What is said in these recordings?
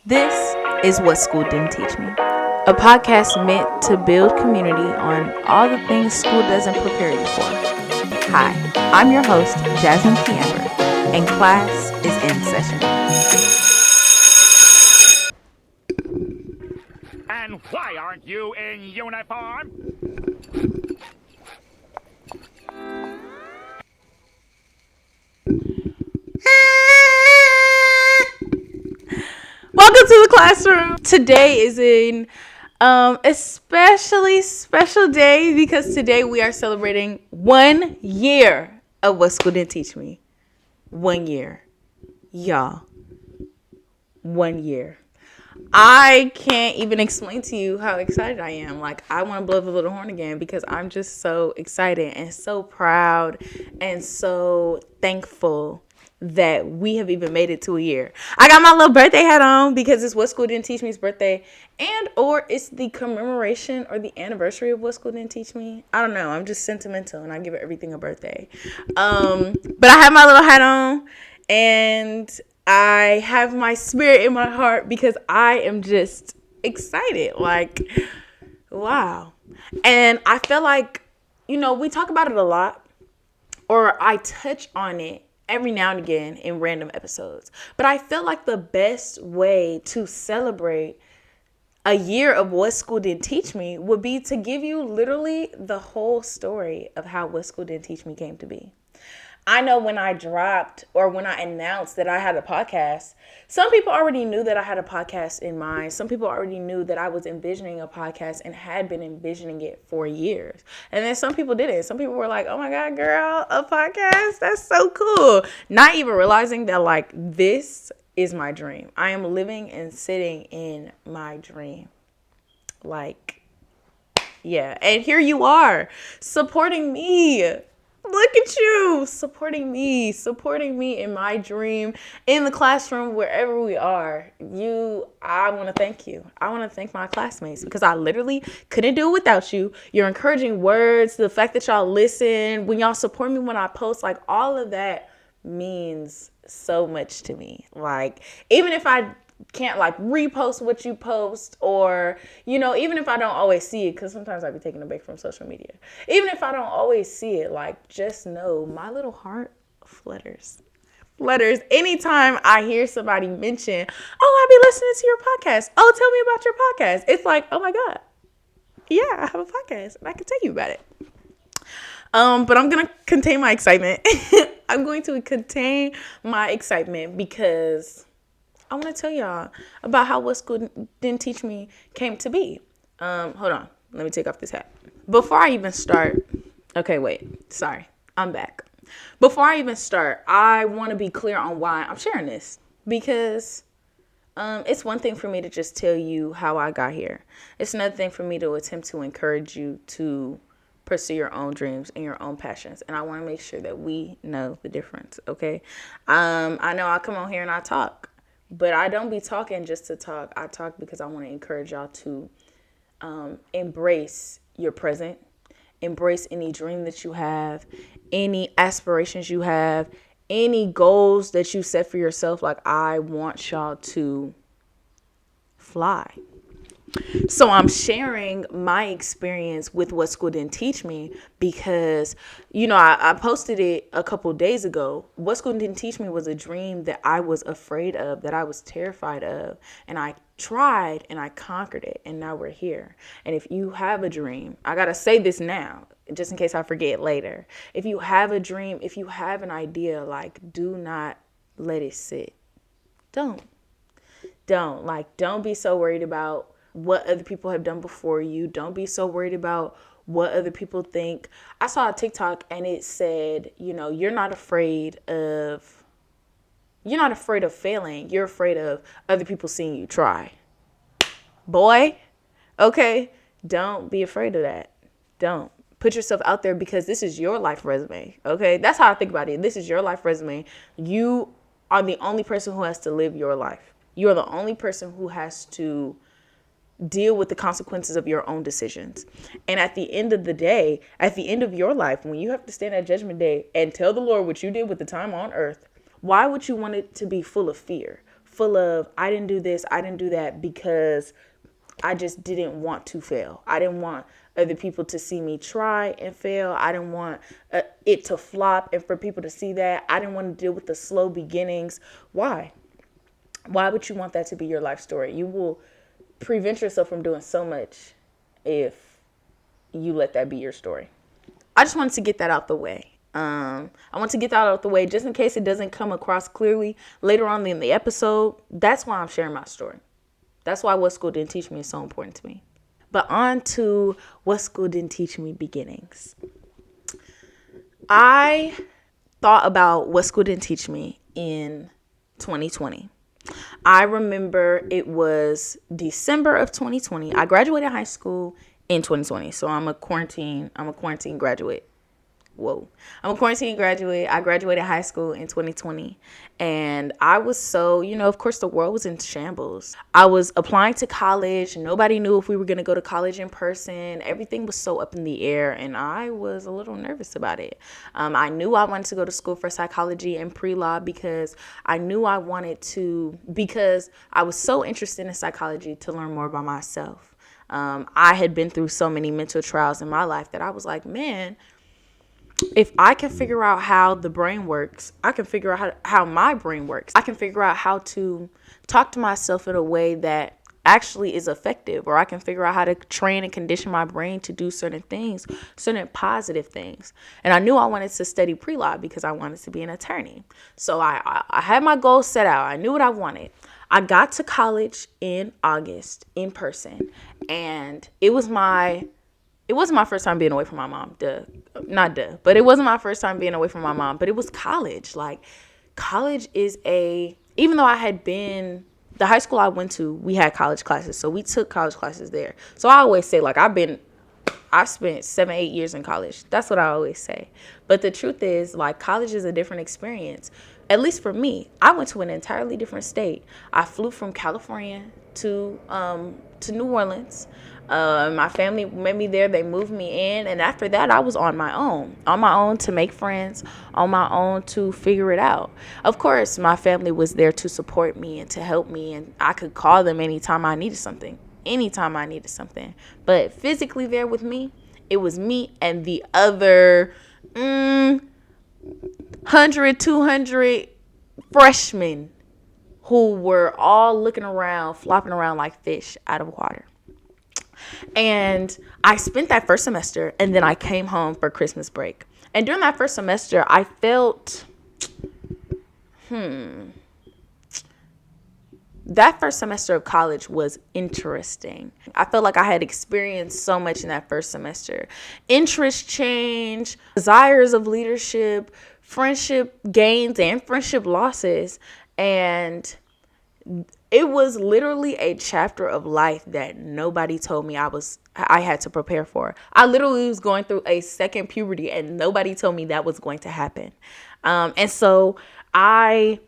This is What School Didn't Teach Me, a podcast meant to build community on all the things school doesn't prepare you for. Hi, I'm your host, Jasmine P. Amber, and class is in session. And why aren't you in uniform? Welcome to the classroom. Today is an especially special day because today we are celebrating 1 year of What School Didn't Teach Me. 1 year. Y'all. 1 year. I can't even explain to you how excited I am. Like, I want to blow the little horn again because I'm just so excited and so proud and so thankful that we have even made it to a year. I got my little birthday hat on because it's What School Didn't Teach Me's birthday, and or it's the commemoration or the anniversary of What School Didn't Teach Me. I don't know. I'm just sentimental and I give everything a birthday. But I have my little hat on and I have my spirit in my heart because I am just excited. Like, wow. And I feel like, we talk about it a lot, or I touch on it every now and again in random episodes. But I feel like the best way to celebrate a year of What School Didn't Teach Me would be to give you literally the whole story of how What School Didn't Teach Me came to be. I know when I dropped or when I announced that I had a podcast, some people already knew that I had a podcast in mind. Some people already knew that I was envisioning a podcast and had been envisioning it for years. And then some people didn't. Some people were like, oh my God, girl, a podcast? That's so cool. Not even realizing that, like, this is my dream. I am living and sitting in my dream. Like, yeah. And here you are supporting me. Look at you supporting me in my dream, in the classroom, wherever we are. I want to thank you. I want to thank my classmates because I literally couldn't do it without you. Your encouraging words, the fact that y'all listen, when y'all support me when I post, like, all of that means so much to me. Like, even if I can't like repost what you post, or even if I don't always see it, because sometimes I be taking a break from social media, even if I don't always see it, like, just know my little heart flutters anytime I hear somebody mention, oh, I'll be listening to your podcast, oh, tell me about your podcast. It's like, oh my God, yeah, I have a podcast and I can tell you about it. But I'm gonna contain my excitement. I'm going to contain my excitement because I want to tell y'all about how What School Didn't Teach Me came to be. Hold on. Let me take off this hat. Before I even start. Okay, wait. Sorry. I'm back. Before I even start, I want to be clear on why I'm sharing this. Because it's one thing for me to just tell you how I got here. It's another thing for me to attempt to encourage you to pursue your own dreams and your own passions. And I want to make sure that we know the difference, okay? I know I come on here and I talk. But I don't be talking just to talk. I talk because I want to encourage y'all to embrace your present, embrace any dream that you have, any aspirations you have, any goals that you set for yourself. Like, I want y'all to fly. So I'm sharing my experience with What School Didn't Teach Me because, I posted it a couple days ago. What School Didn't Teach Me was a dream that I was afraid of, that I was terrified of. And I tried and I conquered it. And now we're here. And if you have a dream, I got to say this now, just in case I forget later. If you have a dream, if you have an idea, like, do not let it sit. Don't be so worried about what other people have done before you. Don't be so worried about what other people think. I saw a TikTok and it said, you're not afraid of failing. You're afraid of other people seeing you try. Boy, okay, don't be afraid of that. Don't. Put yourself out there because this is your life resume, okay? That's how I think about it. This is your life resume. You are the only person who has to live your life. You are the only person who has to deal with the consequences of your own decisions. And at the end of the day, at the end of your life, when you have to stand at Judgment Day and tell the Lord what you did with the time on earth, why would you want it to be full of fear, full of, I didn't do this, I didn't do that, because I just didn't want to fail. I didn't want other people to see me try and fail. I didn't want it to flop and for people to see that. I didn't want to deal with the slow beginnings. Why? Why would you want that to be your life story? You will prevent yourself from doing so much if you let that be your story. I just wanted to get that out the way. I want to get that out the way just in case it doesn't come across clearly later on in the episode. That's why I'm sharing my story. That's why What School Didn't Teach Me is so important to me. But on to What School Didn't Teach Me beginnings. I thought about What School Didn't Teach Me in 2020. I remember it was December of 2020. I graduated high school in 2020. So I'm a quarantine graduate. Whoa. I'm a quarantine graduate. I graduated high school in 2020. And I was so, of course, the world was in shambles. I was applying to college. Nobody knew if we were going to go to college in person. Everything was so up in the air. And I was a little nervous about it. I knew I wanted to go to school for psychology and pre-law because I knew I wanted to, because I was so interested in psychology to learn more about myself. I had been through so many mental trials in my life that I was like, man, if I can figure out how the brain works, I can figure out how my brain works. I can figure out how to talk to myself in a way that actually is effective, or I can figure out how to train and condition my brain to do certain things, certain positive things. And I knew I wanted to study pre-law because I wanted to be an attorney. So I had my goals set out. I knew what I wanted. I got to college in August in person, and it wasn't my first time being away from my mom. But it wasn't my first time being away from my mom. But it was college. Like, college is even though the high school I went to, we had college classes. So we took college classes there. So I always say, like, I spent 7-8 years in college. That's what I always say. But the truth is, like, college is a different experience. At least for me, I went to an entirely different state. I flew from California to New Orleans. My family met me there. They moved me in. And after that, I was on my own to make friends, on my own to figure it out. Of course, my family was there to support me and to help me. And I could call them anytime I needed something. But physically there with me, it was me and the other 100, 200 freshmen who were all looking around, flopping around like fish out of water. And I spent that first semester, and then I came home for Christmas break. And during that first semester, I felt, that first semester of college was interesting. I felt like I had experienced so much in that first semester. Interest change, desires of leadership, friendship gains and friendship losses. And it was literally a chapter of life that nobody told me I had to prepare for. I literally was going through a second puberty and nobody told me that was going to happen. And so I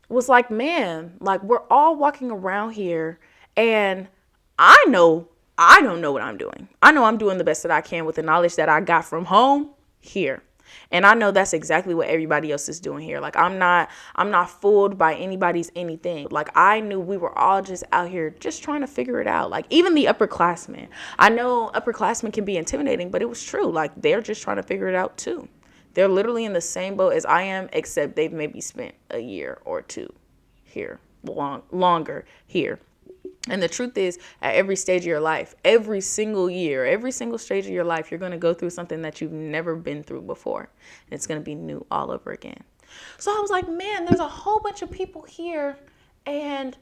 was like, man, like, we're all walking around here and I don't know what I'm doing. I know I'm doing the best that I can with the knowledge that I got from home here. And I know that's exactly what everybody else is doing here. Like, I'm not fooled by anybody's anything. Like, I knew we were all just out here just trying to figure it out. Like, even the upperclassmen. I know upperclassmen can be intimidating, but it was true. Like, they're just trying to figure it out too. They're literally in the same boat as I am, except they've maybe spent a year or two here, longer here. And the truth is, at every stage of your life, every single year, every single stage of your life, you're going to go through something that you've never been through before. And it's going to be new all over again. So I was like, man, there's a whole bunch of people here. And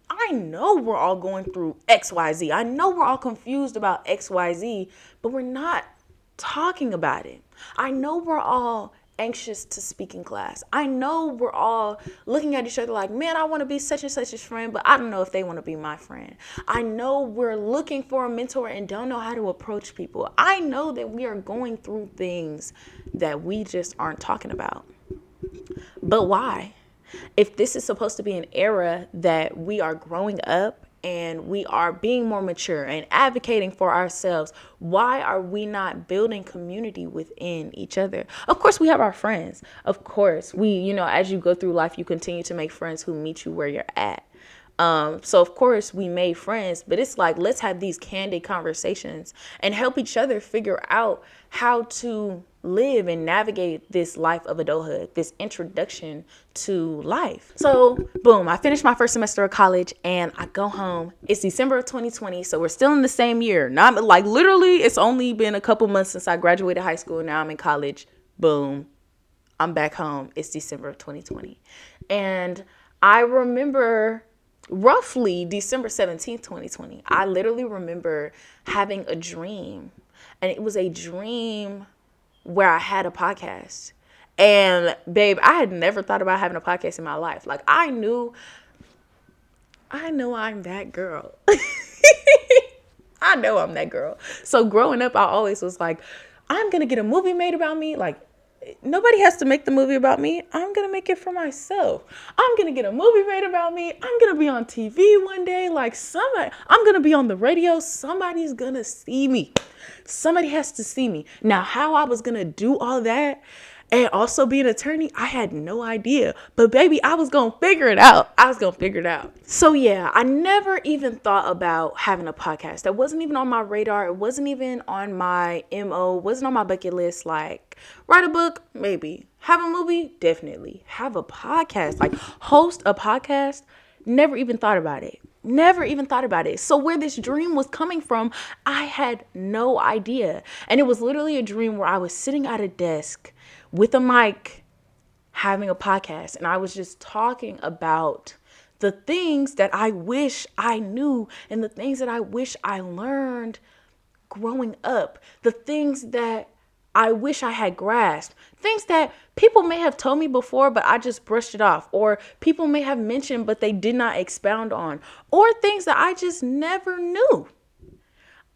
I know we're all going through XYZ. I know we're all confused about XYZ, but we're not talking about it. I know we're all anxious to speak in class. I know we're all looking at each other like, man, I want to be such and such's friend, but I don't know if they want to be my friend. I know we're looking for a mentor and don't know how to approach people. I know that we are going through things that we just aren't talking about. But why? If this is supposed to be an era that we are growing up and we are being more mature and advocating for ourselves, why are we not building community within each other? Of course, we have our friends. Of course, as you go through life, you continue to make friends who meet you where you're at. So of course we made friends, but it's like, let's have these candid conversations and help each other figure out how to live and navigate this life of adulthood, this introduction to life. So boom, I finished my first semester of college and I go home. It's December of 2020. So we're still in the same year. Not like literally, it's only been a couple months since I graduated high school. Now I'm in college. Boom, I'm back home. It's December of 2020. And I remember roughly December 17th, 2020, I literally remember having a dream. And it was a dream where I had a podcast. And babe, I had never thought about having a podcast in my life. Like I know I'm that girl. I know I'm that girl. So growing up, I always was like, I'm going to get a movie made about me. Like, nobody has to make the movie about me. I'm going to make it for myself. I'm going to get a movie made about me. I'm going to be on TV one day. Like I'm going to be on the radio. Somebody's going to see me. Somebody has to see me. Now, how I was going to do all that and also be an attorney, I had no idea. But baby, I was going to figure it out. So yeah, I never even thought about having a podcast. That wasn't even on my radar. It wasn't even on my MO. It wasn't on my bucket list. Like, write a book, maybe. Have a movie, definitely. Have a podcast, like host a podcast. Never even thought about it. So where this dream was coming from, I had no idea. And it was literally a dream where I was sitting at a desk with a mic having a podcast. And I was just talking about the things that I wish I knew and the things that I wish I learned growing up. The things that I wish I had grasped. Things that people may have told me before, but I just brushed it off. Or people may have mentioned, but they did not expound on. Or things that I just never knew.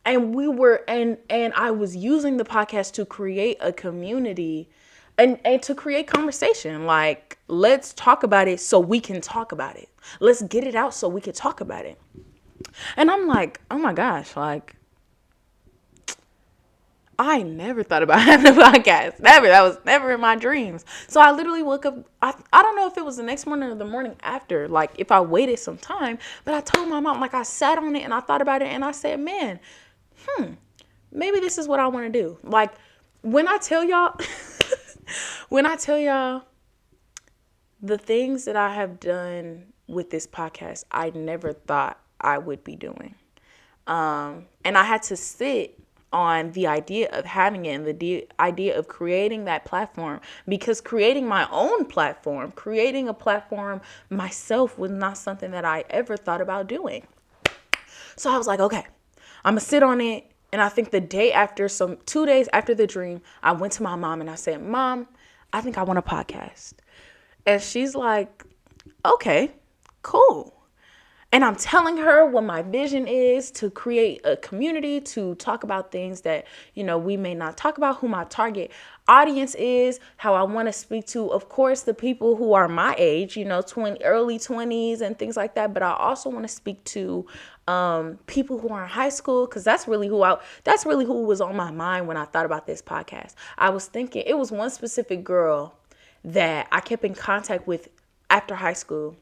And I was using the podcast to create a community and to create conversation. Like, let's talk about it so we can talk about it. Let's get it out so we can talk about it. And I'm like, oh my gosh, like, I never thought about having a podcast. Never. That was never in my dreams. So I literally woke up. I don't know if it was the next morning or the morning after, like if I waited some time, but I told my mom, like I sat on it and I thought about it and I said, man, maybe this is what I want to do. Like when I tell y'all, the things that I have done with this podcast, I never thought I would be doing. And I had to sit on the idea of having it and the idea of creating that platform, because creating my own platform, creating a platform myself was not something that I ever thought about doing. So I was like, okay, I'm gonna sit on it. And I think the day after, 2 days after the dream, I went to my mom and I said, Mom, I think I want a podcast. And she's like, okay, cool. And I'm telling her what my vision is, to create a community, to talk about things that, we may not talk about, who my target audience is, how I want to speak to, of course, the people who are my age, early 20s and things like that. But I also want to speak to people who are in high school, because that's really who was on my mind when I thought about this podcast. I was thinking it was one specific girl that I kept in contact with after high school.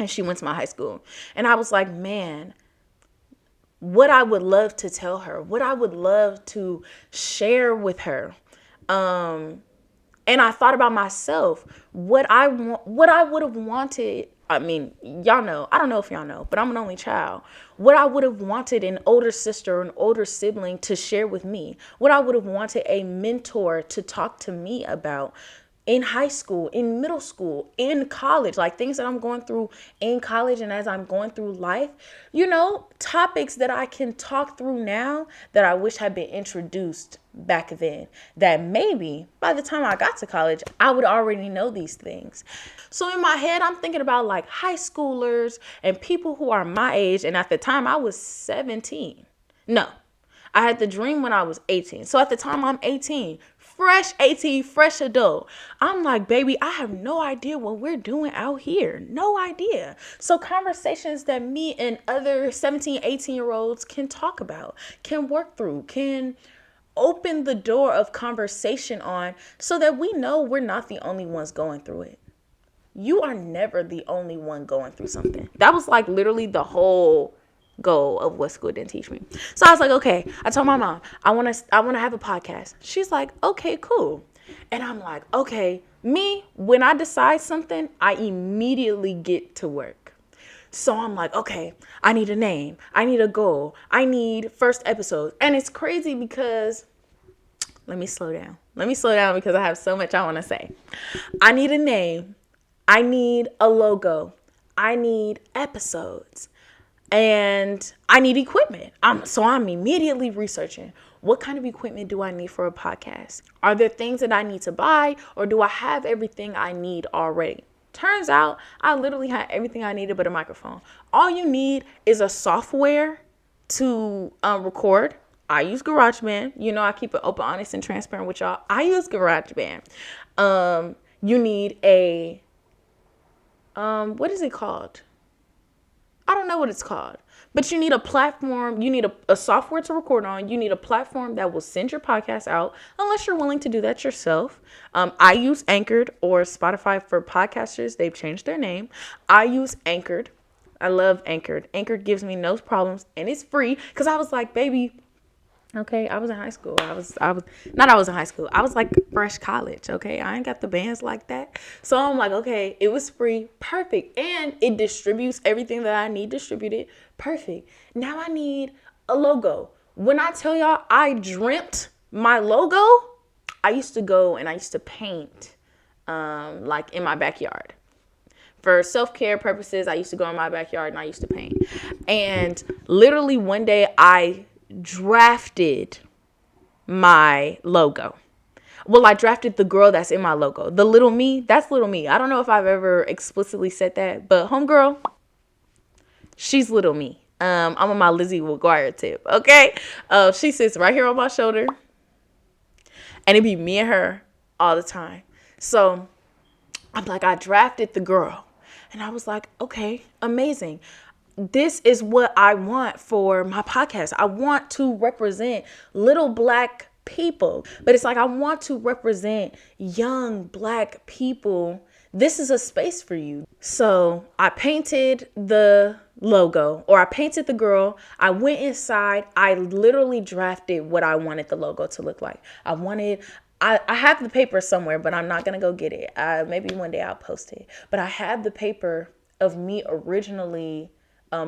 And she went to my high school. And I was like, man, what I would love to tell her, what I would love to share with her. And I thought about myself, what I would have wanted. I mean, y'all know, I don't know if y'all know, but I'm an only child. What I would have wanted an older sister, an older sibling to share with me. What I would have wanted a mentor to talk to me about. In high school, in middle school, in college, like things that I'm going through in college and as I'm going through life, topics that I can talk through now that I wish had been introduced back then, that maybe by the time I got to college, I would already know these things. So in my head, I'm thinking about like high schoolers and people who are my age. And at the time I was 17. No, I had the dream when I was 18. So at the time I'm 18. fresh 18, fresh adult. I'm like, baby, I have no idea what we're doing out here. No idea. So conversations that me and other 17, 18-year-olds can talk about, can work through, can open the door of conversation on, so that we know we're not the only ones going through it. You are never the only one going through something. That was like literally the whole goal of what school didn't teach me. So I was like, okay. I told my mom, I want to have a podcast. She's like, okay, cool. And I'm like, okay. Me, when I decide something, I immediately get to work. So I'm like, okay, I need a name. I need a goal. I need first episodes. And it's crazy because, let me slow down. Because I have so much I want to say. I need a name. I need a logo. I need episodes. And I need equipment. So I'm immediately researching, what kind of equipment do I need for a podcast? Are there things that I need to buy, or do I have everything I need already? Turns out I literally had everything I needed but a microphone. All you need is a software to record. I use GarageBand. You know, I keep it open, honest, and transparent with y'all. I use GarageBand. You need a, what is it called? I don't know what it's called, but you need a platform. You need a software to record on. You need a platform that will send your podcast out, unless you're willing to do that yourself. I use Anchored or Spotify for podcasters. They've changed their name. I use Anchored. I love Anchored. Anchored gives me no problems, and it's free, because I was like, baby, okay, I was in high school. I was in high school. I was like fresh college. Okay. I ain't got the bands like that. So I'm like, okay, it was free. Perfect. And it distributes everything that I need distributed. Perfect. Now I need a logo. When I tell y'all I dreamt my logo, I used to go and I used to paint, like in my backyard. For self-care purposes, I used to go in my backyard and I used to paint. And literally one day I drafted my logo. Well, I drafted the girl that's in my logo. The little me, that's little me. I don't know if I've ever explicitly said that, but homegirl, she's little me. I'm on my Lizzie McGuire tip, okay? She sits right here on my shoulder, and it be me and her all the time. So I'm like, I drafted the girl, and I was like, okay, amazing. This is what I want for my podcast. I want to represent little Black people, but it's like, I want to represent young Black people. This is a space for you. So I painted the logo, or I painted the girl. I went inside. I literally drafted what I wanted the logo to look like. I have the paper somewhere, but I'm not going to go get it. Maybe one day I'll post it. But I have the paper of me originally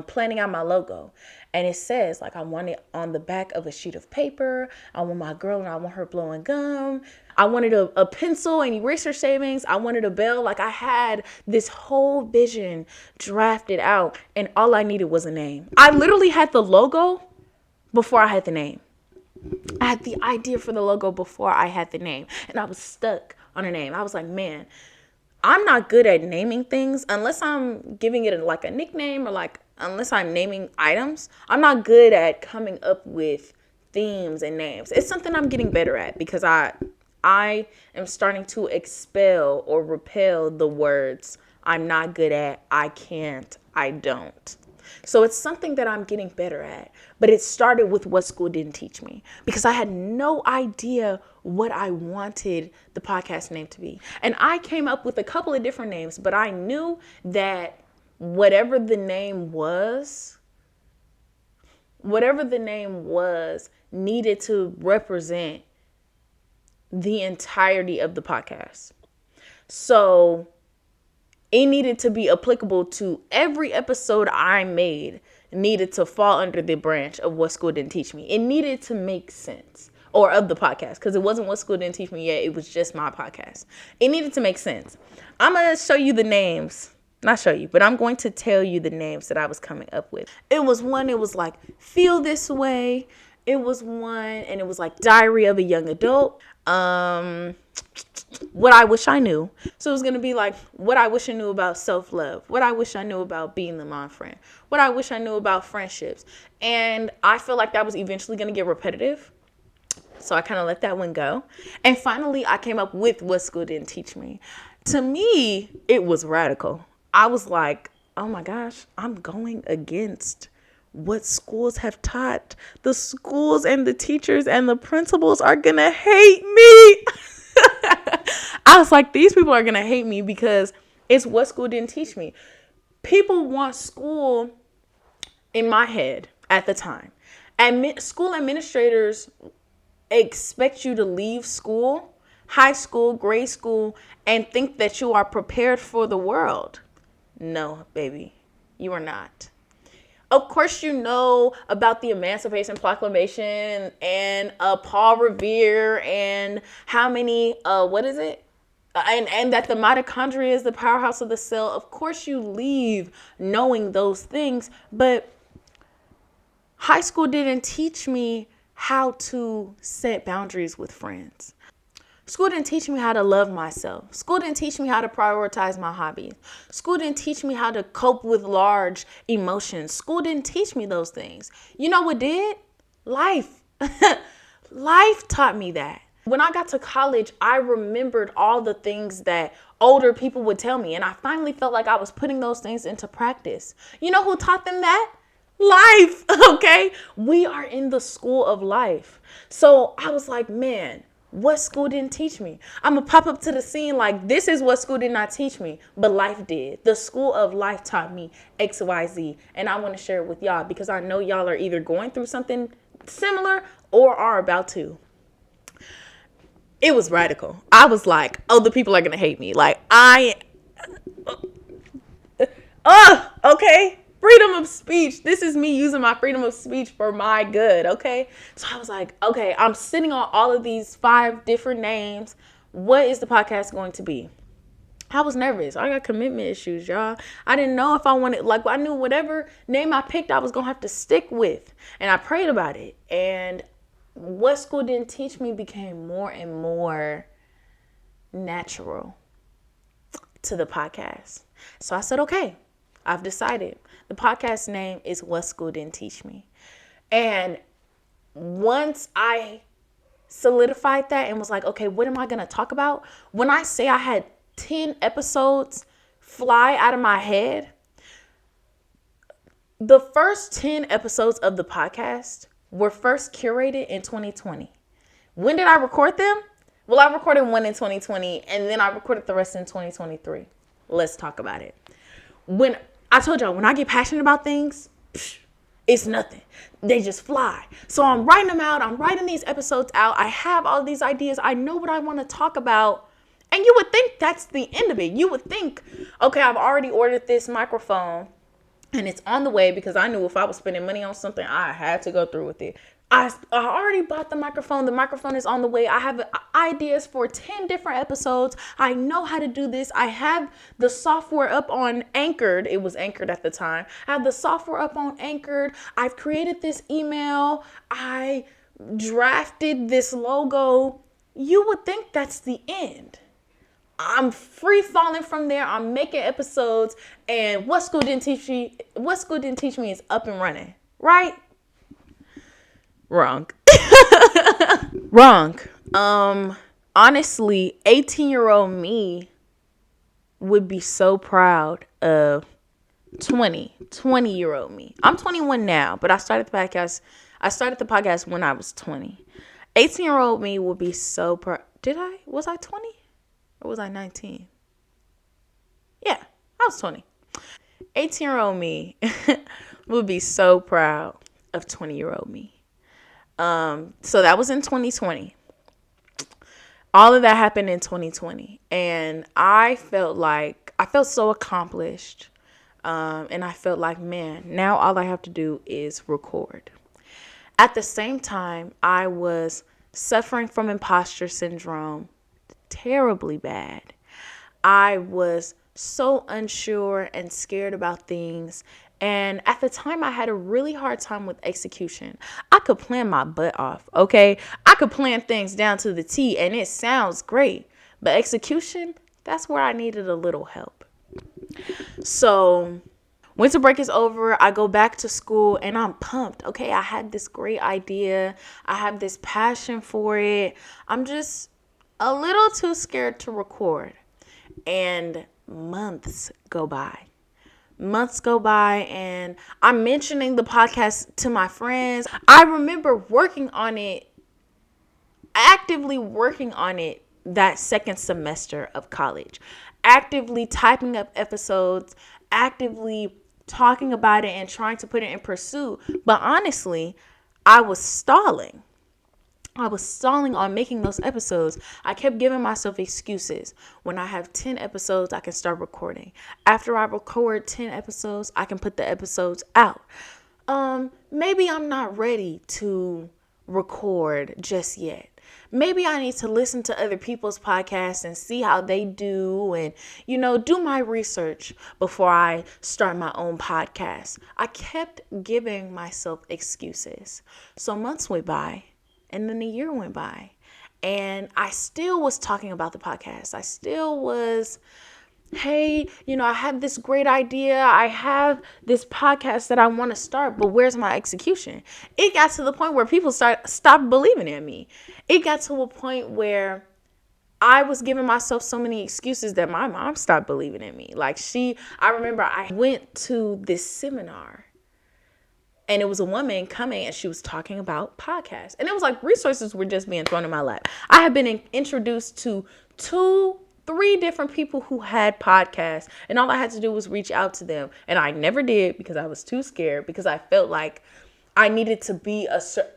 planning out my logo, and it says, like, I want it on the back of a sheet of paper. I want my girl and I want her blowing gum. I wanted a pencil and eraser shavings. I wanted a bell. Like, I had this whole vision drafted out, and all I needed was a name. I literally had the logo before I had the name. I had the idea for the logo before I had the name, and I was stuck on a name. I was like, man, I'm not good at naming things unless I'm giving it like a nickname, or like unless I'm naming items. I'm not good at coming up with themes and names. It's something I'm getting better at, because I am starting to expel or repel the words I'm not good at, I can't, I don't. So it's something that I'm getting better at, but it started with what school didn't teach me, because I had no idea what I wanted the podcast name to be. And I came up with a couple of different names, but I knew that whatever the name was needed to represent the entirety of the podcast. So it needed to be applicable to every episode I made, needed to fall under the branch of what school didn't teach me. It needed to make sense, or of the podcast, because it wasn't what school didn't teach me yet. It was just my podcast. It needed to make sense. I'm going to show you the names. Not show you, but I'm going to tell you the names that I was coming up with. It was like Feel This Way. It was one, and it was like Diary of a Young Adult. What I Wish I Knew. So it was going to be like, what I wish I knew about self-love. What I wish I knew about being the mom friend. What I wish I knew about friendships. And I feel like that was eventually going to get repetitive. So I kind of let that one go. And finally, I came up with what school didn't teach me. To me, it was radical. I was like, oh my gosh, I'm going against what schools have taught. The schools and the teachers and the principals are going to hate me. I was like, these people are going to hate me because it's what school didn't teach me. People want school in my head at the time. School administrators expect you to leave school, high school, grade school, and think that you are prepared for the world. No, baby, you are not. Of course, you know about the Emancipation Proclamation and Paul Revere and how many, what is it? And that the mitochondria is the powerhouse of the cell. Of course, you leave knowing those things, but high school didn't teach me how to set boundaries with friends. School didn't teach me how to love myself. School didn't teach me how to prioritize my hobbies. School didn't teach me how to cope with large emotions. School didn't teach me those things. You know what did? Life. Life taught me that. When I got to college, I remembered all the things that older people would tell me. And I finally felt like I was putting those things into practice. You know who taught them that? Life. Okay? We are in the school of life. So I was like, man, what school didn't teach me? I'm going to pop up to the scene like, this is what school did not teach me, but life did. The school of life taught me X, Y, Z. And I want to share it with y'all because I know y'all are either going through something similar or are about to. It was radical. I was like, oh, the people are going to hate me. Like, okay. Freedom of speech. This is me using my freedom of speech for my good, okay? So I was like, okay, I'm sitting on all of these 5 different names. What is the podcast going to be? I was nervous. I got commitment issues, y'all. I didn't know if I wanted, like, I knew whatever name I picked, I was going to have to stick with. And I prayed about it. And what school didn't teach me became more and more natural to the podcast. So I said, okay, I've decided. The podcast name is What School Didn't Teach Me. And once I solidified that and was like, okay, what am I going to talk about? When I say I had 10 episodes fly out of my head, the first 10 episodes of the podcast were first curated in 2020. When did I record them? Well, I recorded one in 2020 and then I recorded the rest in 2023. Let's talk about it. When I told y'all, when I get passionate about things, it's nothing. They just fly. So I'm writing them out. I'm writing these episodes out. I have all these ideas. I know what I want to talk about. And you would think that's the end of it. You would think, okay, I've already ordered this microphone and it's on the way because I knew if I was spending money on something, I had to go through with it. I already bought the microphone. The microphone is on the way. I have ideas for 10 different episodes. I know how to do this. I have the software up on Anchored. It was Anchored at the time. I have the software up on Anchored. I've created this email. I drafted this logo. You would think that's the end. I'm free falling from there. I'm making episodes. And What School Didn't Teach Me is up and running, right? Wrong. Wrong. Honestly, 18-year-old me would be so proud of 20-year-old me. I'm 21 now, but I started the podcast when I was 20. 18-year-old me would be so proud. Was I 20? Or was I 19? Yeah, I was 20. 18-year-old me would be so proud of 20-year-old me. So that was in 2020. All of that happened in 2020. And I felt so accomplished. And I felt like, man, now all I have to do is record. At the same time, I was suffering from imposter syndrome terribly bad. I was so unsure and scared about things. And at the time, I had a really hard time with execution. I could plan my butt off, okay? I could plan things down to the T, and it sounds great. But execution, that's where I needed a little help. So Winter break is over. I go back to school and I'm pumped. Okay, I had this great idea. I have this passion for it. I'm just a little too scared to record. And months go by. And I'm mentioning the podcast to my friends. I remember actively working on it that second semester of college, actively typing up episodes, actively talking about it and trying to put it in pursuit. But honestly, I was stalling. On making those episodes. I kept giving myself excuses. When I have 10 episodes, I can start recording. After I record 10 episodes, I can put the episodes out. Maybe I'm not ready to record just yet. Maybe I need to listen to other people's podcasts and see how they do and, do my research before I start my own podcast. I kept giving myself excuses. So months went by. And then a year went by and I still was talking about the podcast. I still was, hey, I have this great idea. I have this podcast that I want to start, but where's my execution? It got to the point where people stopped believing in me. It got to a point where I was giving myself so many excuses that my mom stopped believing in me. I remember I went to this seminar. And it was a woman coming and she was talking about podcasts. And it was like resources were just being thrown in my lap. I had been introduced to 3 different people who had podcasts. And all I had to do was reach out to them. And I never did because I was too scared, because I felt like I needed to be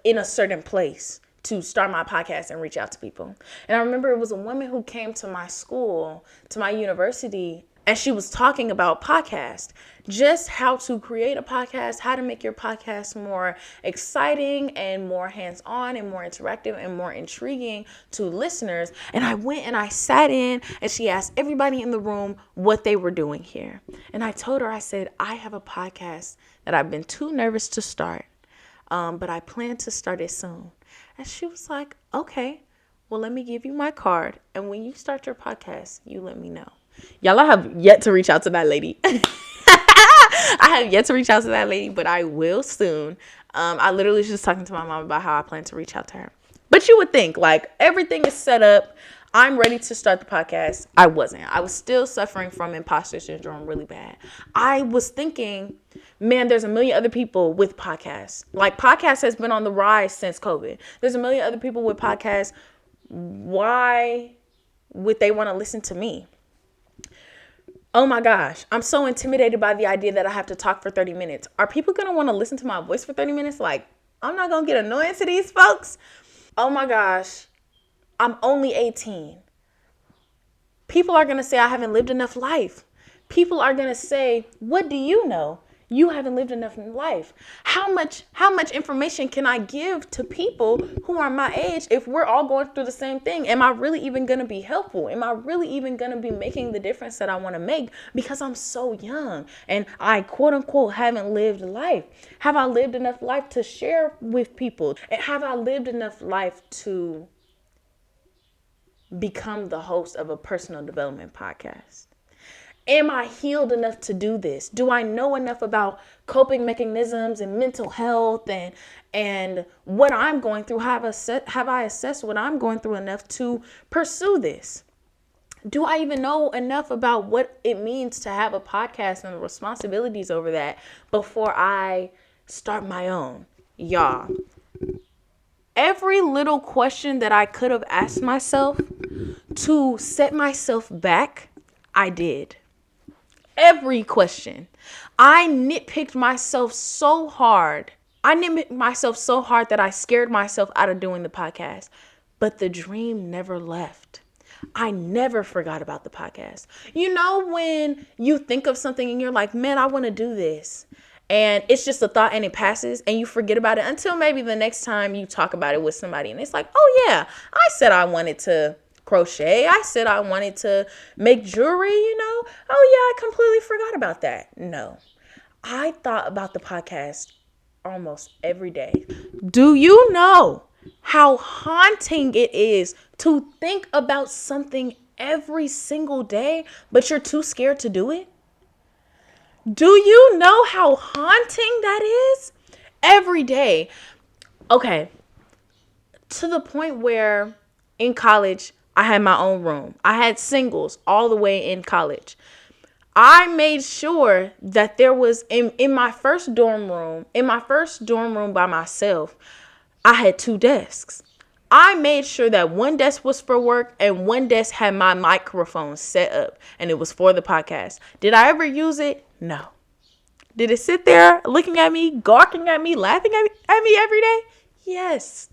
in a certain place to start my podcast and reach out to people. And I remember it was a woman who came to my school, to my university, and she was talking about podcasts, just how to create a podcast, how to make your podcast more exciting and more hands-on and more interactive and more intriguing to listeners. And I went and I sat in and she asked everybody in the room what they were doing here. And I told her, I said, I have a podcast that I've been too nervous to start, but I plan to start it soon. And she was like, okay, well, let me give you my card. And when you start your podcast, you let me know. Y'all, I have yet to reach out to that lady. I have yet to reach out to that lady, but I will soon. I literally was just talking to my mom about how I plan to reach out to her. But you would think like everything is set up. I'm ready to start the podcast. I wasn't. I was still suffering from imposter syndrome really bad. I was thinking, man, there's a million other people with podcasts. Like podcast has been on the rise since COVID. There's a million other people with podcasts. Why would they want to listen to me? Oh my gosh, I'm so intimidated by the idea that I have to talk for 30 minutes. Are people going to want to listen to my voice for 30 minutes? Like, I'm not going to get annoying to these folks. Oh my gosh, I'm only 18. People are going to say I haven't lived enough life. People are going to say, what do you know? You haven't lived enough life. How much information can I give to people who are my age if we're all going through the same thing? Am I really even going to be helpful? Am I really even going to be making the difference that I want to make because I'm so young and I quote unquote haven't lived life? Have I lived enough life to share with people? And have I lived enough life to become the host of a personal development podcast? Am I healed enough to do this? Do I know enough about coping mechanisms and mental health and what I'm going through? Have I assessed what I'm going through enough to pursue this? Do I even know enough about what it means to have a podcast and the responsibilities over that before I start my own? Y'all, every little question that I could have asked myself to set myself back, I did. Every question. I nitpicked myself so hard. That I scared myself out of doing the podcast. But the dream never left. I never forgot about the podcast. You know when you think of something and you're like, man, I want to do this. And it's just a thought and it passes and you forget about it until maybe the next time you talk about it with somebody. And it's like, oh yeah, I said I wanted to crochet. I said I wanted to make jewelry, Oh yeah, I completely forgot about that. No, I thought about the podcast almost every day. Do you know how haunting it is to think about something every single day, but you're too scared to do it? Do you know how haunting that is? Every day. Okay. To the point where in college, I had my own room. I had singles all the way in college. I made sure that there was in my first dorm room, by myself, I had 2 desks. I made sure that one desk was for work and one desk had my microphone set up and it was for the podcast. Did I ever use it? No. Did it sit there looking at me, gawking at me, laughing at me every day? Yes.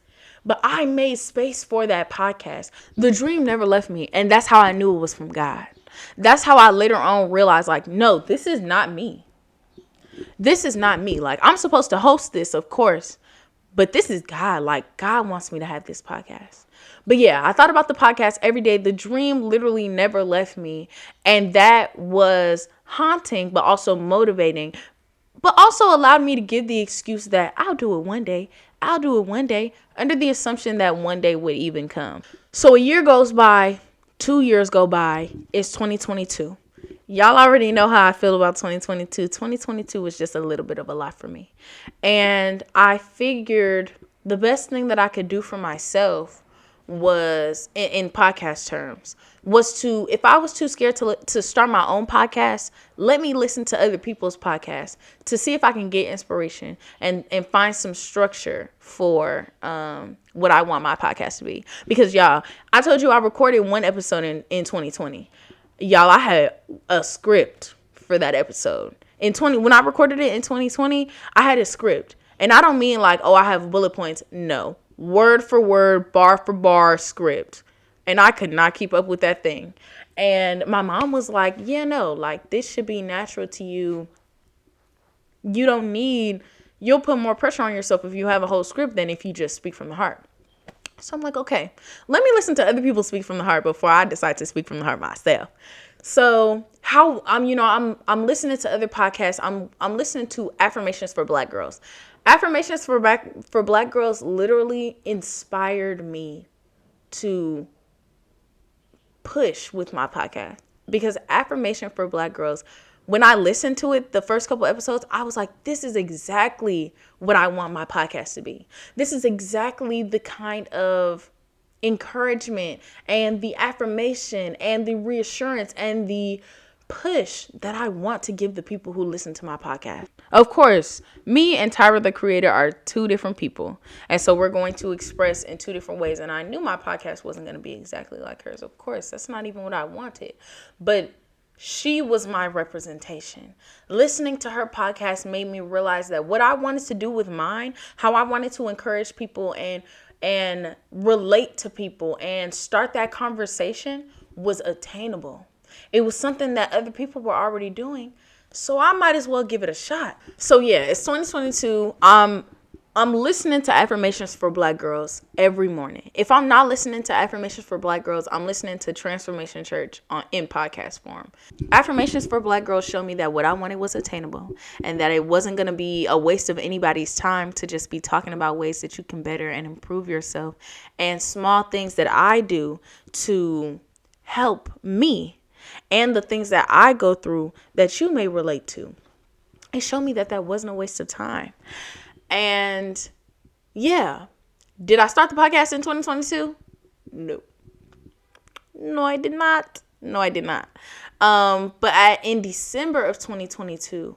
But I made space for that podcast. The dream never left me. And that's how I knew it was from God. That's how I later on realized, like, no, this is not me. This is not me. Like, I'm supposed to host this, of course. But this is God. Like, God wants me to have this podcast. But yeah, I thought about the podcast every day. The dream literally never left me. And that was haunting, but also motivating. But also allowed me to give the excuse that I'll do it one day. I'll do it one day, under the assumption that one day would even come. So a year goes by, 2 years go by, it's 2022. Y'all already know how I feel about 2022. 2022 was just a little bit of a lot for me. And I figured the best thing that I could do for myself was, in podcast terms, was to, if I was too scared to start my own podcast, let me listen to other people's podcasts to see if I can get inspiration and find some structure for what I want my podcast to be. Because y'all, I told you I recorded one episode in 2020. Y'all, I had a script for that episode. When I recorded it in 2020, I had a script. And I don't mean like, oh, I have bullet points. No. Word for word, bar for bar script. And I could not keep up with that thing. And my mom was like, yeah, no, like this should be natural to you. You'll put more pressure on yourself if you have a whole script than if you just speak from the heart. So I'm like, okay, let me listen to other people speak from the heart before I decide to speak from the heart myself. So I'm listening to other podcasts. I'm listening to Affirmations for Black Girls. Affirmations for Black Girls literally inspired me to push with my podcast, because Affirmation for Black Girls, when I listened to it, the first couple episodes, I was like, this is exactly what I want my podcast to be. This is exactly the kind of encouragement and the affirmation and the reassurance and the push that I want to give the people who listen to my podcast. Of course, me and Tyra the creator are 2 different people. And so we're going to express in 2 different ways. And I knew my podcast wasn't going to be exactly like hers. Of course, that's not even what I wanted. But she was my representation. Listening to her podcast made me realize that what I wanted to do with mine, how I wanted to encourage people and relate to people and start that conversation, was attainable. It was something that other people were already doing, so I might as well give it a shot. So yeah, it's 2022. I'm listening to Affirmations for Black Girls every morning. If I'm not listening to Affirmations for Black Girls, I'm listening to Transformation Church in podcast form. Affirmations for Black Girls show me that what I wanted was attainable and that it wasn't going to be a waste of anybody's time to just be talking about ways that you can better and improve yourself and small things that I do to help me and the things that I go through that you may relate to. It showed me that that wasn't a waste of time. And yeah, did I start the podcast in 2022? No. No, I did not. But in December of 2022,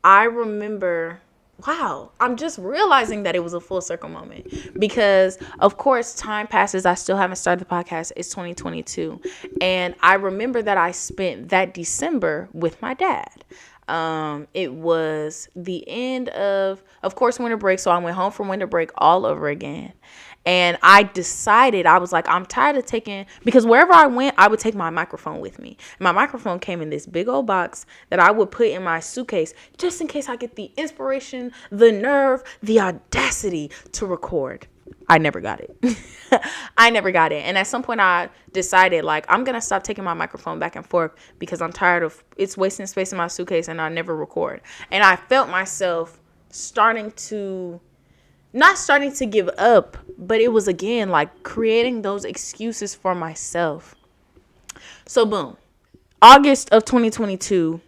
I remember, wow, I'm just realizing that it was a full circle moment, because of course time passes. I still haven't started the podcast. It's 2022. And I remember that I spent that December with my dad. It was the end of course, winter break. So I went home from winter break all over again. And I decided, I was like, I'm tired of because wherever I went, I would take my microphone with me. My microphone came in this big old box that I would put in my suitcase just in case I get the inspiration, the nerve, the audacity to record. I never got it. And at some point I decided, like, I'm going to stop taking my microphone back and forth because I'm tired of it's wasting space in my suitcase and I never record. And I felt myself not starting to give up, but it was again like creating those excuses for myself. So boom, August of 2022,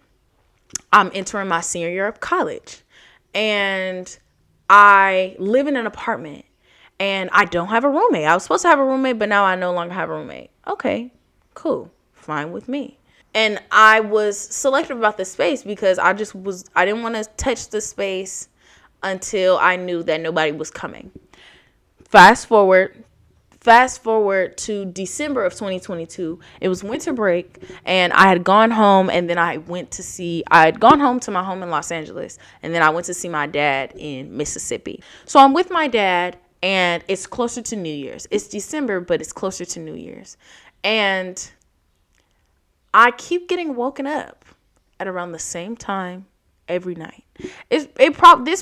I'm entering my senior year of college, and I live in an apartment, and I don't have a roommate. I was supposed to have a roommate, but now I no longer have a roommate. Okay, cool, fine with me. And I was selective about the space because I didn't want to touch the space until I knew that nobody was coming. Fast forward to December of 2022. It was winter break, and I had gone home, and then I had gone home to my home in Los Angeles, and then I went to see my dad in Mississippi. So I'm with my dad, and it's closer to New Year's. It's December, but it's closer to New Year's. And I keep getting woken up at around the same time every night. This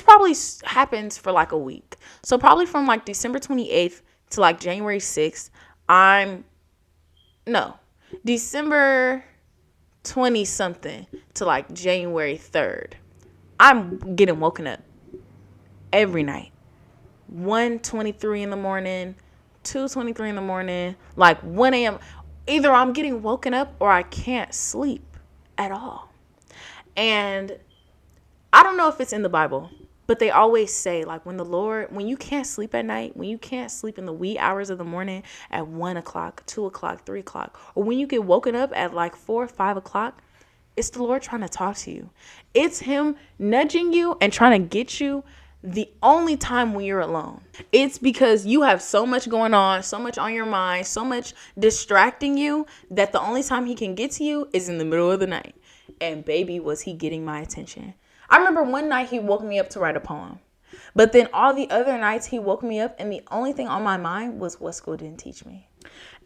probably happens for like a week. So probably from like December 28th to like January 6th, December 20 something to like January 3rd. I'm getting woken up every night. 1:23 in the morning, 2:23 in the morning, like 1 a.m. Either I'm getting woken up or I can't sleep at all. And I don't know if it's in the Bible, but they always say, like, when you can't sleep at night, when you can't sleep in the wee hours of the morning at 1 o'clock, 2 o'clock, 3 o'clock, or when you get woken up at like 4 or 5 o'clock, it's the Lord trying to talk to you. It's him nudging you and trying to get you the only time when you're alone. It's because you have so much going on, so much on your mind, so much distracting you that the only time he can get to you is in the middle of the night. And baby, was he getting my attention. I remember one night he woke me up to write a poem. But then all the other nights he woke me up and the only thing on my mind was what school didn't teach me.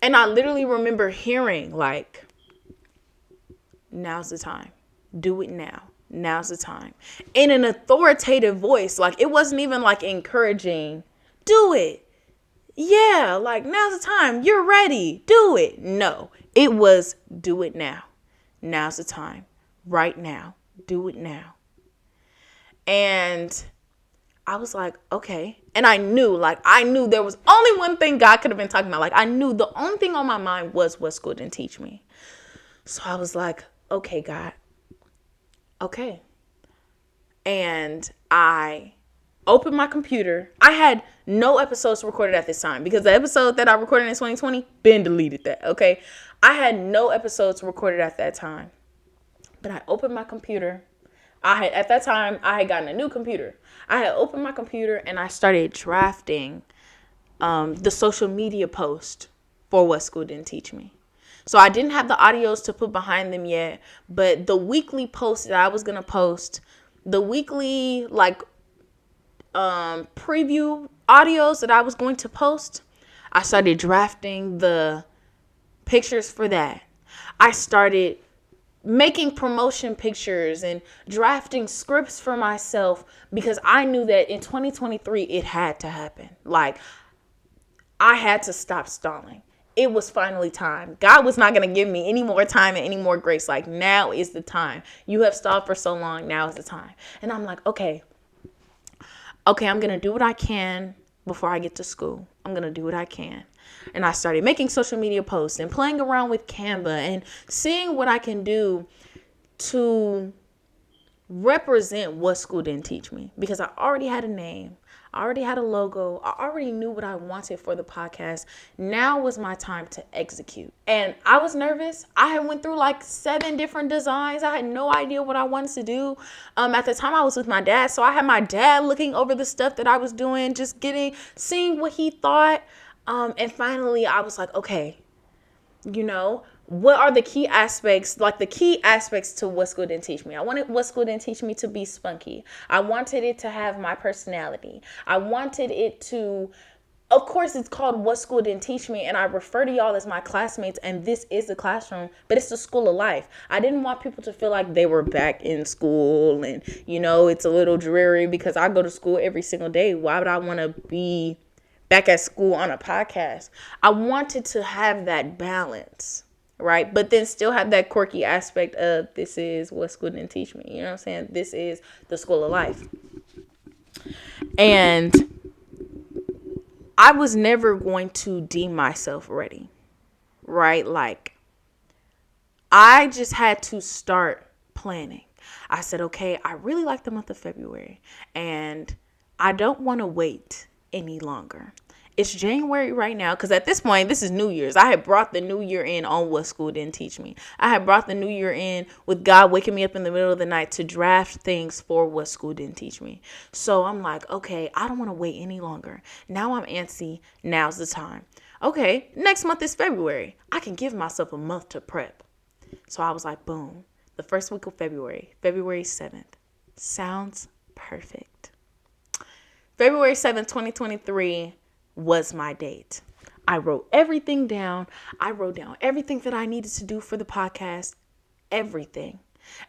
And I literally remember hearing like, now's the time. Do it now. Now's the time. In an authoritative voice. Like, it wasn't even like encouraging. Do it. Yeah, like, now's the time. You're ready. Do it. No, it was do it now. Now's the time. Right now. Do it now. And I was like, okay. And I knew there was only one thing God could have been talking about. Like, I knew the only thing on my mind was what school didn't teach me. So I was like, okay, God. Okay. And I opened my computer. I had no episodes recorded at this time because the episode that I recorded in 2020, Ben deleted that, okay? I had no episodes recorded at that time. But I opened my computer. At that time, I had gotten a new computer. I had opened my computer and I started drafting the social media post for what school didn't teach me. So I didn't have the audios to put behind them yet, but the weekly post that I was going to post, the weekly preview audios that I was going to post, I started drafting the pictures for that. I started making promotion pictures and drafting scripts for myself because I knew that in 2023 it had to happen. Like, I had to stop stalling. It was finally time. God was not going to give me any more time and any more grace. Like, now is the time. You have stalled for so long. Now is the time. And I'm like, okay, I'm going to do what I can before I get to school. I'm going to do what I can. And I started making social media posts and playing around with Canva and seeing what I can do to represent what school didn't teach me, because I already had a name. I already had a logo. I already knew what I wanted for the podcast. Now was my time to execute. And I was nervous. I had went through like 7 different designs. I had no idea what I wanted to do. At the time I was with my dad. So I had my dad looking over the stuff that I was doing, just seeing what he thought. And finally I was like, okay, what are the key aspects, to what school didn't teach me? I wanted what school didn't teach me to be spunky. I wanted it to have my personality. I wanted it to, of course, it's called What School Didn't Teach Me, and I refer to y'all as my classmates, and this is the classroom, but it's the school of life. I didn't want people to feel like they were back in school, and, it's a little dreary because I go to school every single day. Why would I want to be back at school on a podcast? I wanted to have that balance. Right. But then still have that quirky aspect of this is what school didn't teach me. You know what I'm saying? This is the school of life. And I was never going to deem myself ready. Right. Like, I just had to start planning. I said, okay, I really like the month of February and I don't want to wait any longer. It's January right now, because at this point, this is New Year's. I had brought the new year in on What School Didn't Teach Me. I had brought the new year in with God waking me up in the middle of the night to draft things for What School Didn't Teach Me. So I'm like, okay, I don't want to wait any longer. Now I'm antsy. Now's the time. Okay, next month is February. I can give myself a month to prep. So I was like, boom, the first week of February, February 7th. Sounds perfect. February 7th, 2023 was my date. I wrote everything down. I wrote down everything that I needed to do for the podcast, everything.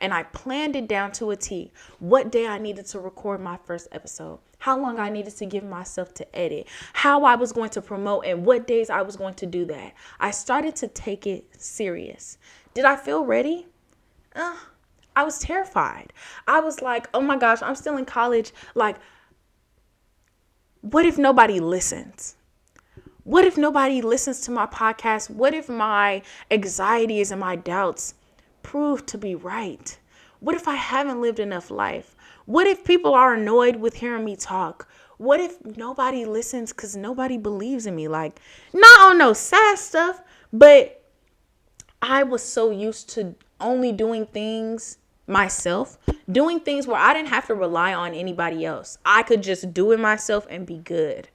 And I planned it down to a T. What day I needed to record my first episode, how long I needed to give myself to edit, how I was going to promote, and what days I was going to do that. I started to take it serious. Did I feel ready? I was terrified. I was like, oh my gosh, I'm still in college. Like, what if nobody listens? What if nobody listens to my podcast? What if my anxieties and my doubts prove to be right? What if I haven't lived enough life? What if people are annoyed with hearing me talk? What if nobody listens because nobody believes in me? Like, not on no sad stuff, but I was so used to only doing things myself, doing things where I didn't have to rely on anybody else. I could just do it myself and be good.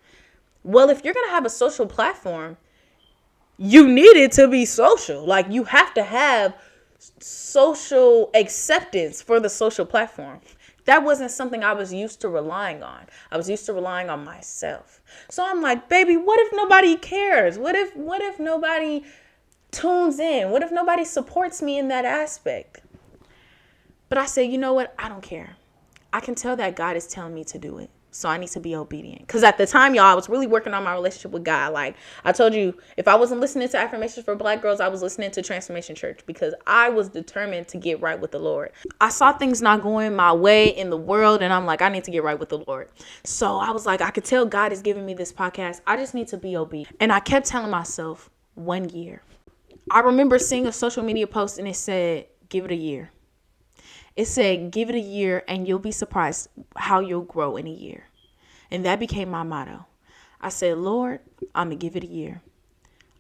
Well, if you're going to have a social platform, you need it to be social. Like, you have to have social acceptance for the social platform. That wasn't something I was used to relying on. I was used to relying on myself. So I'm like, baby, what if nobody cares? What if nobody tunes in? What if nobody supports me in that aspect? But I said, you know what? I don't care. I can tell that God is telling me to do it. So I need to be obedient. Because at the time, y'all, I was really working on my relationship with God. Like I told you, if I wasn't listening to Affirmations for Black Girls, I was listening to Transformation Church because I was determined to get right with the Lord. I saw things not going my way in the world, and I'm like, I need to get right with the Lord. So I was like, I could tell God is giving me this podcast. I just need to be obedient. And I kept telling myself 1 year. I remember seeing a social media post and it said, give it a year. It said, give it a year and you'll be surprised how you'll grow in a year. And that became my motto. I said, Lord, I'm going to give it a year.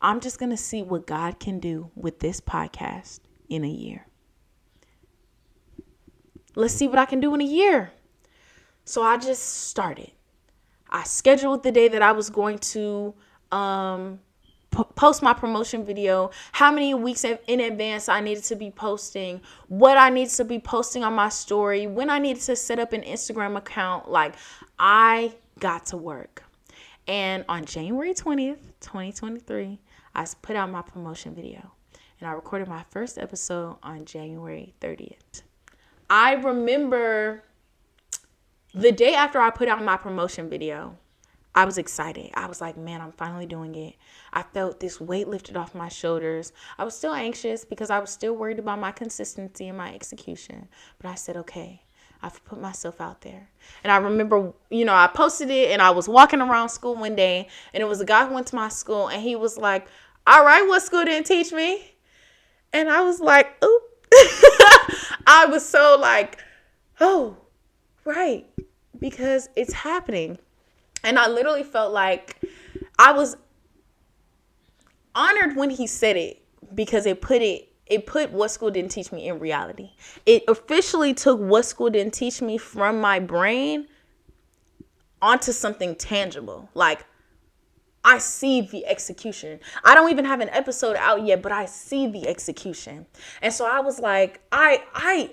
I'm just going to see what God can do with this podcast in a year. Let's see what I can do in a year. So I just started. I scheduled the day that I was going to post my promotion video, how many weeks in advance I needed to be posting, what I needed to be posting on my story, when I needed to set up an Instagram account. Like, I got to work. And on January 20th, 2023, I put out my promotion video. And I recorded my first episode on January 30th. I remember the day after I put out my promotion video, I was excited. I was like, man, I'm finally doing it. I felt this weight lifted off my shoulders. I was still anxious because I was still worried about my consistency and my execution. But I said, okay, I've put myself out there. And I remember, I posted it and I was walking around school one day and it was a guy who went to my school and he was like, all right, what school didn't teach me? And I was like, oop. I was so like, oh, right, because it's happening. And I literally felt like I was honored when he said it because it put What School Didn't Teach Me in reality. It officially took What School Didn't Teach Me from my brain onto something tangible. Like, I see the execution. I don't even have an episode out yet, but I see the execution. And so I was like, I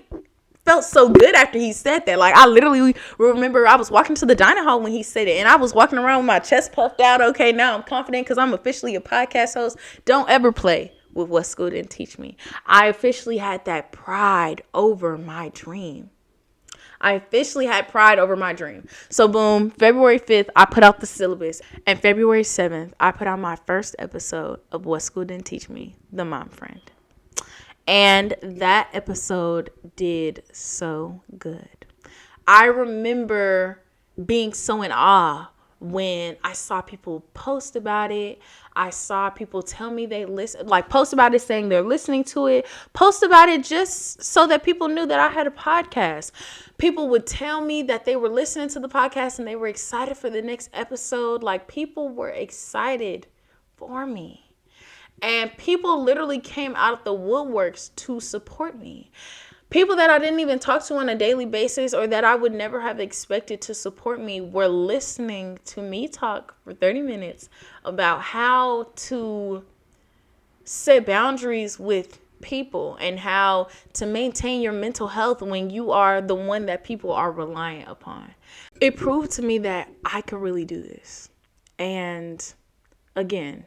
felt so good after he said that. Like, I literally remember I was walking to the dining hall when he said it, and I was walking around with my chest puffed out. Okay, now I'm confident because I'm officially a podcast host. Don't ever play with What School Didn't Teach Me. I officially had that pride over my dream. So boom, February 5th, I put out the syllabus. And February 7th, I put out my first episode of What School Didn't Teach Me, The Mom Friend. And that episode did so good. I remember being so in awe when I saw people post about it. I saw people tell me they listen, like post about it saying they're listening to it, post about it just so that people knew that I had a podcast. People would tell me that they were listening to the podcast and they were excited for the next episode. Like, people were excited for me. And people literally came out of the woodworks to support me. People that I didn't even talk to on a daily basis or that I would never have expected to support me were listening to me talk for 30 minutes about how to set boundaries with people and how to maintain your mental health when you are the one that people are reliant upon. It proved to me that I could really do this. And again,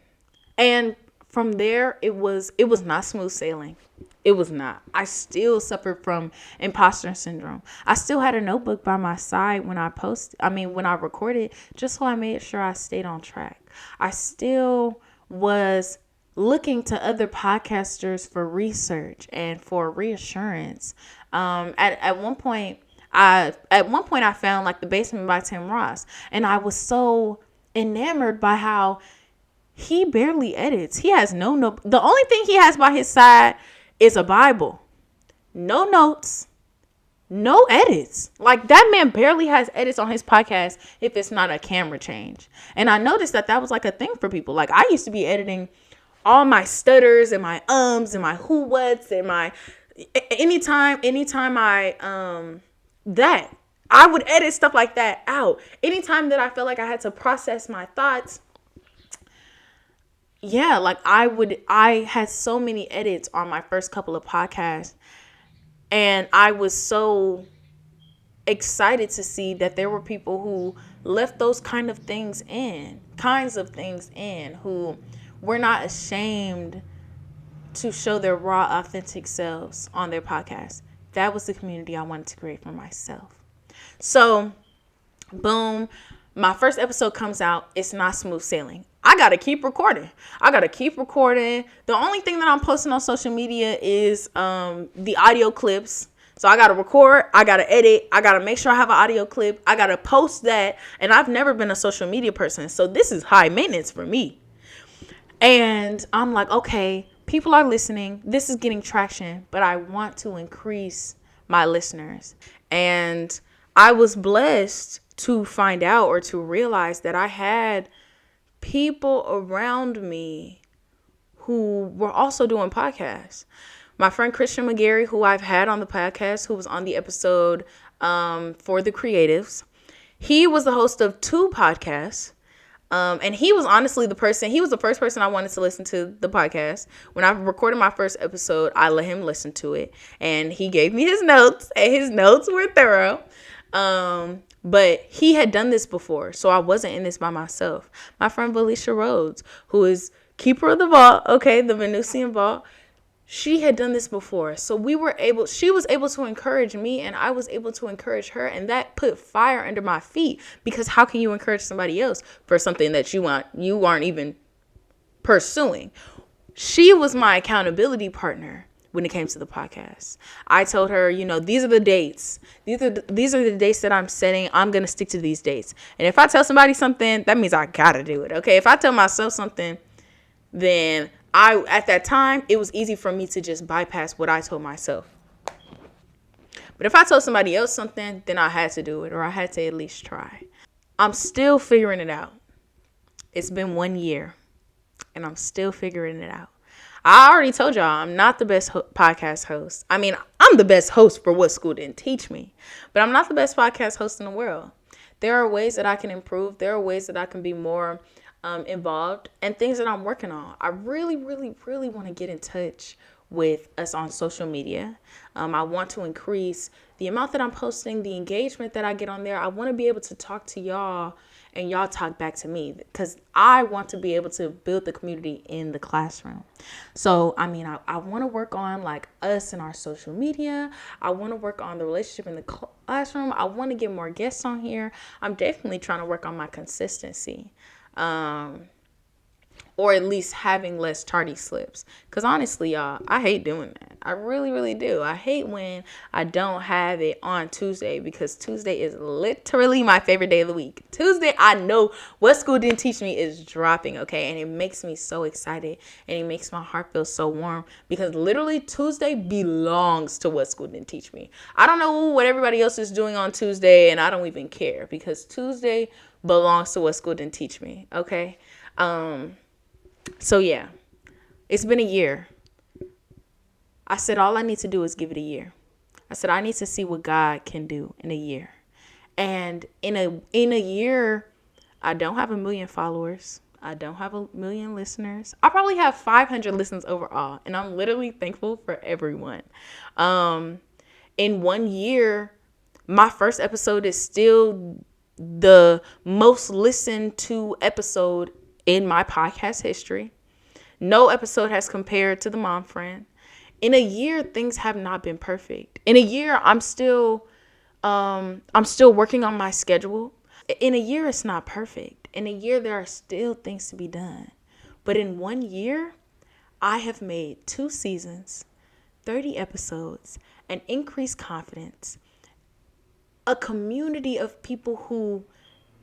and from there, it was not smooth sailing. It was not. I still suffered from imposter syndrome. I still had a notebook by my side when I recorded, just so I made sure I stayed on track. I still was looking to other podcasters for research and for reassurance. At one point I found like The Basement by Tim Ross, and I was so enamored by how he barely edits. He has no. The only thing he has by his side is a Bible. No notes, no edits. Like, that man barely has edits on his podcast if it's not a camera change. And I noticed that was like a thing for people. Like, I used to be editing all my stutters and my ums and my who whats and my anytime I I would edit stuff like that out. Anytime that I felt like I had to process my thoughts, yeah, like I had so many edits on my first couple of podcasts, and I was so excited to see that there were people who left those kinds of things in, who were not ashamed to show their raw, authentic selves on their podcast. That was the community I wanted to create for myself. So, boom, my first episode comes out. It's not smooth sailing. I got to keep recording. The only thing that I'm posting on social media is the audio clips. So I got to record, I got to edit, I got to make sure I have an audio clip, I got to post that. And I've never been a social media person, so this is high maintenance for me. And I'm like, okay, people are listening. This is getting traction, but I want to increase my listeners. And I was blessed to find out or to realize that I had people around me who were also doing podcasts. My friend Christian McGarry, who I've had on the podcast, who was on the episode for the creatives, he was the host of 2 podcasts. And he was honestly he was the first person I wanted to listen to the podcast. When I recorded my first episode, I let him listen to it, and he gave me his notes, and his notes were thorough. But he had done this before, so I wasn't in this by myself. My friend Felicia Rhodes, who is keeper of the vault, the Venusian vault, she had done this before. So she was able to encourage me, and I was able to encourage her, and that put fire under my feet, because how can you encourage somebody else for something that you aren't even pursuing? She was my accountability partner when it came to the podcast. I told her, these are the dates. These are the dates that I'm setting. I'm going to stick to these dates. And if I tell somebody something, that means I got to do it. Okay. If I tell myself something, then at that time, it was easy for me to just bypass what I told myself. But if I told somebody else something, then I had to do it, or I had to at least try. I'm still figuring it out. It's been 1 year, and I'm still figuring it out. I already told y'all I'm not the best podcast host. I mean, I'm the best host for what school didn't teach me, but I'm not the best podcast host in the world. There are ways that I can improve. There are ways that I can be more involved, and things that I'm working on. I really, really, really want to get in touch with us on social media. I want to increase the amount that I'm posting, the engagement that I get on there. I want to be able to talk to y'all and y'all talk back to me, because I want to be able to build the community in the classroom. So, I want to work on like us and our social media. I want to work on the relationship in the classroom. I want to get more guests on here. I'm definitely trying to work on my consistency. or at least having less tardy slips. Because honestly, y'all, I hate doing that. I really, really do. I hate when I don't have it on Tuesday, because Tuesday is literally my favorite day of the week. Tuesday, I know What School Didn't Teach Me is dropping, okay? And it makes me so excited, and it makes my heart feel so warm, because literally Tuesday belongs to What School Didn't Teach Me. I don't know what everybody else is doing on Tuesday, and I don't even care, because Tuesday belongs to What School Didn't Teach Me, okay? So yeah, it's been a year. I said all I need to do is give it a year. I said I need to see what God can do in a year. And in a year, I don't have 1 million followers. I don't have 1 million listeners. I probably have 500 listens overall, and I'm literally thankful for everyone. In 1 year, my first episode is still the most listened to episode in my podcast history. No episode has compared to the Mom Friend. In a year, things have not been perfect. In a year, I'm still working on my schedule. In a year, it's not perfect. In a year, there are still things to be done. But in 1 year, I have made 2 seasons, 30 episodes, an increased confidence, a community of people who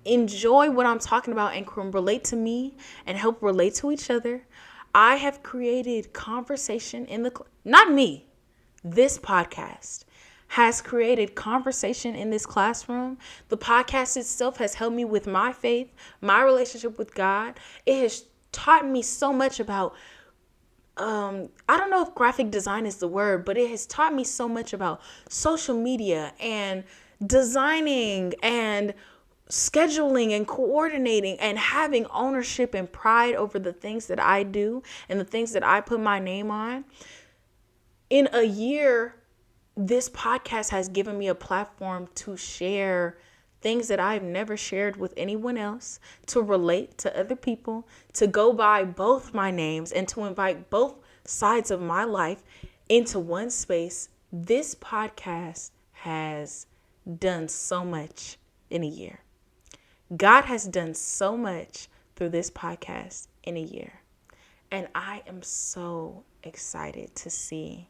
enjoy what I'm talking about and can relate to me and help relate to each other. I have created conversation in not me, this podcast has created conversation in this classroom. The podcast itself has helped me with my faith, my relationship with God. It has taught me so much about I don't know if graphic design is the word, but it has taught me so much about social media and designing and scheduling and coordinating and having ownership and pride over the things that I do and the things that I put my name on. In a year, this podcast has given me a platform to share things that I've never shared with anyone else, to relate to other people, to go by both my names, and to invite both sides of my life into one space. This podcast has done so much in a year. God has done so much through this podcast in a year. And I am so excited to see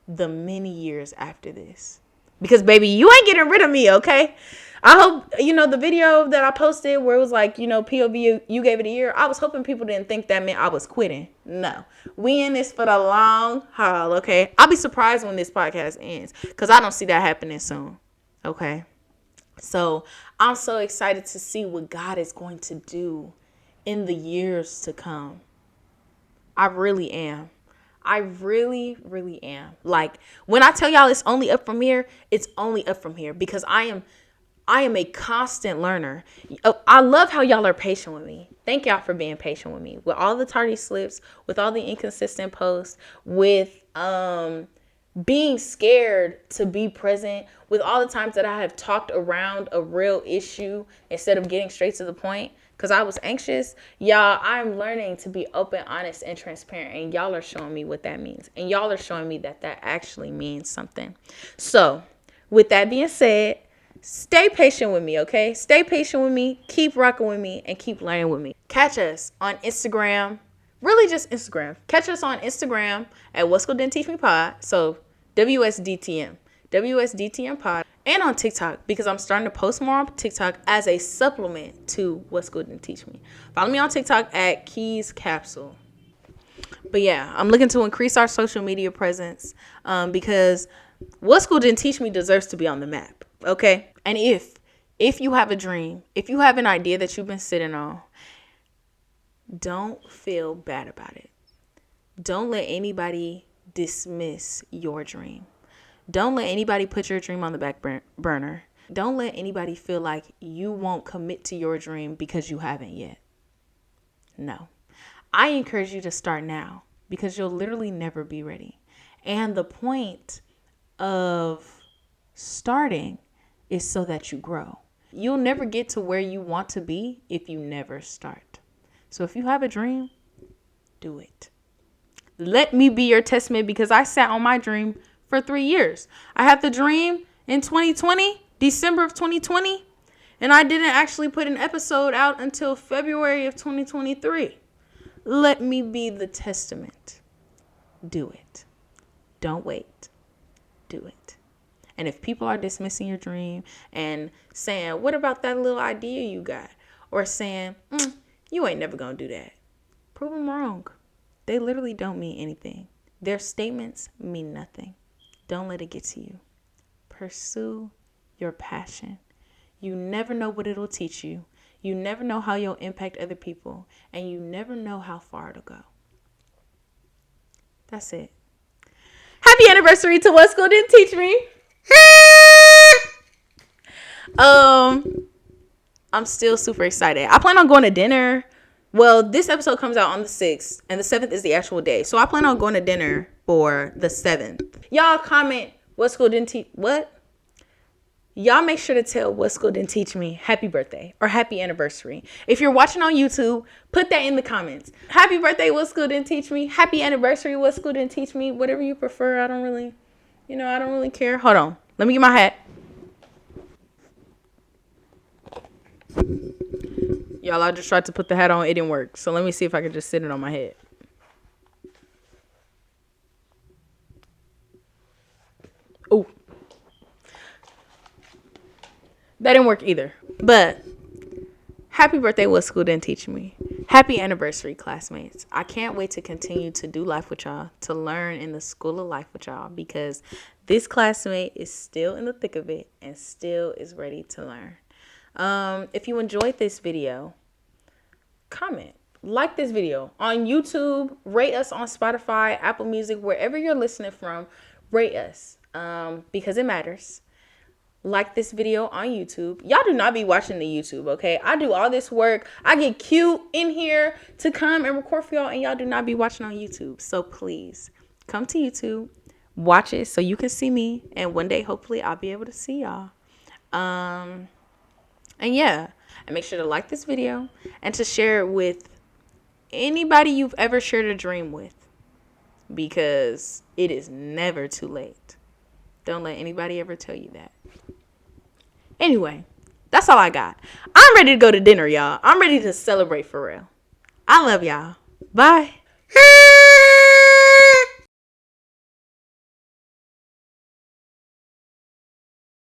the many years after this. Because, baby, you ain't getting rid of me, okay? I hope, the video that I posted where it was like, POV, you gave it a year. I was hoping people didn't think that meant I was quitting. No. We in this for the long haul, okay? I'll be surprised when this podcast ends, because I don't see that happening soon, okay? So I'm so excited to see what God is going to do in the years to come. I really am. I really, really am. Like, when I tell y'all it's only up from here, it's only up from here, because I am a constant learner. I love how y'all are patient with me. Thank y'all for being patient with me. With all the tardy slips, with all the inconsistent posts, with being scared to be present, with all the times that I have talked around a real issue instead of getting straight to the point because I was anxious. Y'all, I'm learning to be open, honest, and transparent, and y'all are showing me what that means, and y'all are showing me that that actually means something. So with that being said, stay patient with me, okay? Stay patient with me, keep rocking with me, and keep learning with me. Catch us on Instagram. Really just Instagram. Catch us on Instagram at What School Didn't Teach Me Pod. So WSDTM. WSDTM Pod. And on TikTok, because I'm starting to post more on TikTok as a supplement to What School Didn't Teach Me. Follow me on TikTok at Keys Capsule. But yeah, I'm looking to increase our social media presence because What School Didn't Teach Me deserves to be on the map. Okay? And if you have a dream, if you have an idea that you've been sitting on, don't feel bad about it. Don't let anybody dismiss your dream. Don't let anybody put your dream on the back burner. Don't let anybody feel like you won't commit to your dream because you haven't yet. No. I encourage you to start now because you'll literally never be ready. And the point of starting is so that you grow. You'll never get to where you want to be if you never start. So if you have a dream, do it. Let me be your testament because I sat on my dream for 3 years. I had the dream in 2020, December of 2020, and I didn't actually put an episode out until February of 2023. Let me be the testament. Do it. Don't wait. Do it. And if people are dismissing your dream and saying, what about that little idea you got? Or saying, you ain't never going to do that. Prove them wrong. They literally don't mean anything. Their statements mean nothing. Don't let it get to you. Pursue your passion. You never know what it'll teach you. You never know how you'll impact other people. And you never know how far it'll go. That's it. Happy anniversary to What School Didn't Teach Me. I'm still super excited. I plan on going to dinner. Well, this episode comes out on the 6th, and the 7th is the actual day. So I plan on going to dinner for the 7th. Y'all comment what school didn't teach what? Y'all make sure to tell What School Didn't Teach Me happy birthday or happy anniversary. If you're watching on YouTube, put that in the comments. Happy birthday, What School Didn't Teach Me. Happy anniversary, What School Didn't Teach Me. Whatever you prefer. I don't really care. Hold on. Let me get my hat. Y'all, I just tried to put the hat on. It didn't work. So let me see if I can just sit it on my head. Oh. That didn't work either. But happy birthday, What School Didn't Teach Me. Happy anniversary, classmates. I can't wait to continue to do life with y'all, to learn in the school of life with y'all, because this classmate is still in the thick of it and still is ready to learn. If you enjoyed this video, comment, like this video on YouTube, rate us on Spotify, Apple Music, wherever you're listening from, rate us, because it matters. Like this video on YouTube. Y'all do not be watching the YouTube, okay? I do all this work. I get cute in here to come and record for y'all, and y'all do not be watching on YouTube. So please come to YouTube, watch it so you can see me, and one day hopefully I'll be able to see y'all. And yeah, and make sure to like this video and to share it with anybody you've ever shared a dream with, because it is never too late. Don't let anybody ever tell you that. Anyway, that's all I got. I'm ready to go to dinner, y'all. I'm ready to celebrate for real. I love y'all. Bye.